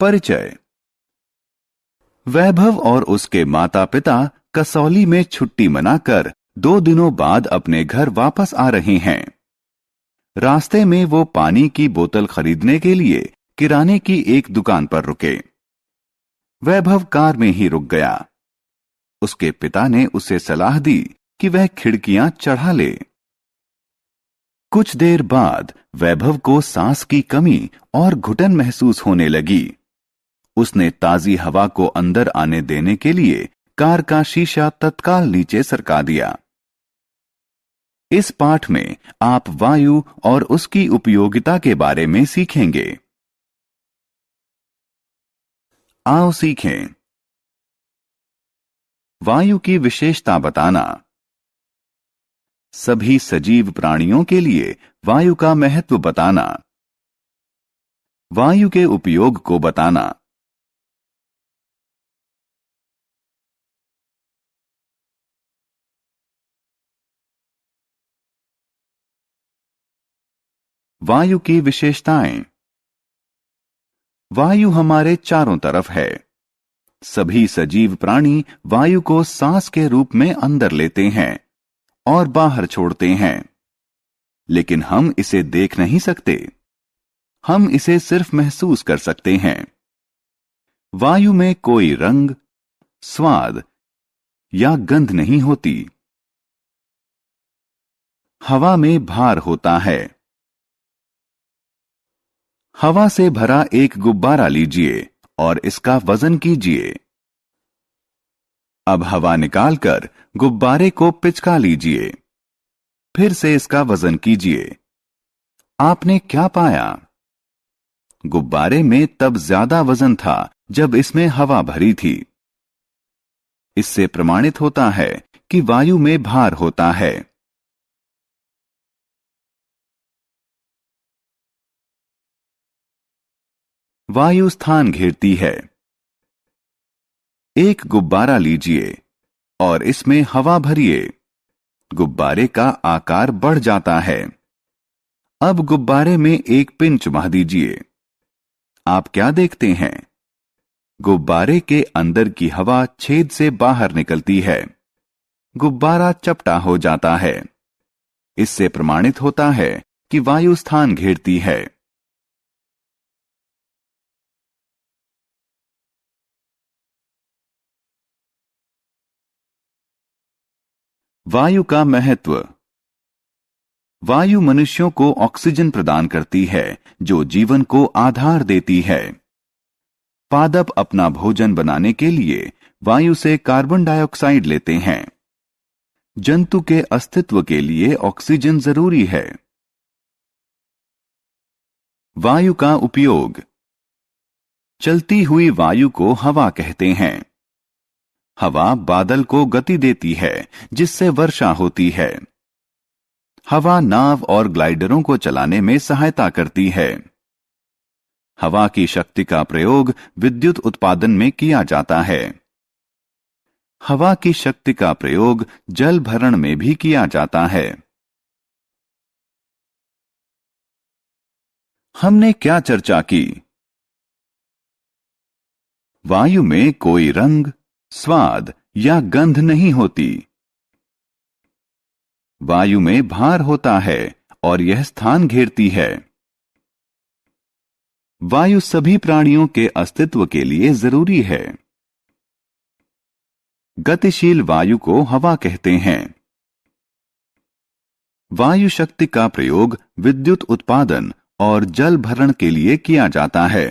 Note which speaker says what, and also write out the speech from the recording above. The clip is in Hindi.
Speaker 1: परिचय। वैभव और उसके माता पिता कसौली में छुट्टी मनाकर 2 दिनों बाद अपने घर वापस आ रहे हैं। रास्ते में वो पानी की बोतल खरीदने के लिए किराने की एक दुकान पर रुके। वैभव कार में ही रुक गया। उसके पिता ने उसे सलाह दी कि वह खिड़कियां चढ़ा ले। कुछ देर बाद वैभव को सांस की कमी और घुटन महसूस होने लगी। उसने ताजी हवा को अंदर आने देने के लिए कार का शीशा तत्काल नीचे सरका दिया। इस पाठ में आप वायु और उसकी उपयोगिता के बारे में सीखेंगे। आओ सीखें। वायु की विशेषता बताना। सभी सजीव प्राणियों के लिए वायु का महत्व बताना। वायु के उपयोग को बताना। वायु की विशेषताएं। वायु हमारे चारों तरफ है। सभी सजीव प्राणी वायु को सांस के रूप में अंदर लेते हैं और बाहर छोड़ते हैं, लेकिन हम इसे देख नहीं सकते। हम इसे सिर्फ महसूस कर सकते हैं। वायु में कोई रंग, स्वाद या गंध नहीं होती। हवा में भार होता है। हवा से भरा एक गुब्बारा लीजिए और इसका वजन कीजिए। अब हवा निकालकर गुब्बारे को पिचका लीजिए। फिर से इसका वजन कीजिए। आपने क्या पाया? गुब्बारे में तब ज्यादा वजन था जब इसमें हवा भरी थी। इससे प्रमाणित होता है कि वायु में भार होता है। वायु स्थान घेरती है। एक गुब्बारा लीजिए और इसमें हवा भरिए। गुब्बारे का आकार बढ़ जाता है। अब गुब्बारे में एक पिन चुभा दीजिए। आप क्या देखते हैं? गुब्बारे के अंदर की हवा छेद से बाहर निकलती है। गुब्बारा चपटा हो जाता है। इससे प्रमाणित होता है कि वायु स्थान घेरती है। वायु का महत्व। वायु मनुष्यों को ऑक्सीजन प्रदान करती है, जो जीवन को आधार देती है। पादप अपना भोजन बनाने के लिए वायु से कार्बन डाइऑक्साइड लेते हैं। जंतु के अस्तित्व के लिए ऑक्सीजन जरूरी है। वायु का उपयोग। चलती हुई वायु को हवा कहते हैं। हवा बादल को गति देती है, जिससे वर्षा होती है। हवा नाव और ग्लाइडरों को चलाने में सहायता करती है। हवा की शक्ति का प्रयोग विद्युत उत्पादन में किया जाता है। हवा की शक्ति का प्रयोग जल भरण में भी किया जाता है। हमने क्या चर्चा की? वायु में कोई रंग, स्वाद या गंध नहीं होती। वायु में भार होता है और यह स्थान घेरती है। वायु सभी प्राणियों के अस्तित्व के लिए जरूरी है। गतिशील वायु को हवा कहते हैं। वायु शक्ति का प्रयोग विद्युत उत्पादन और जल भरण के लिए किया जाता है।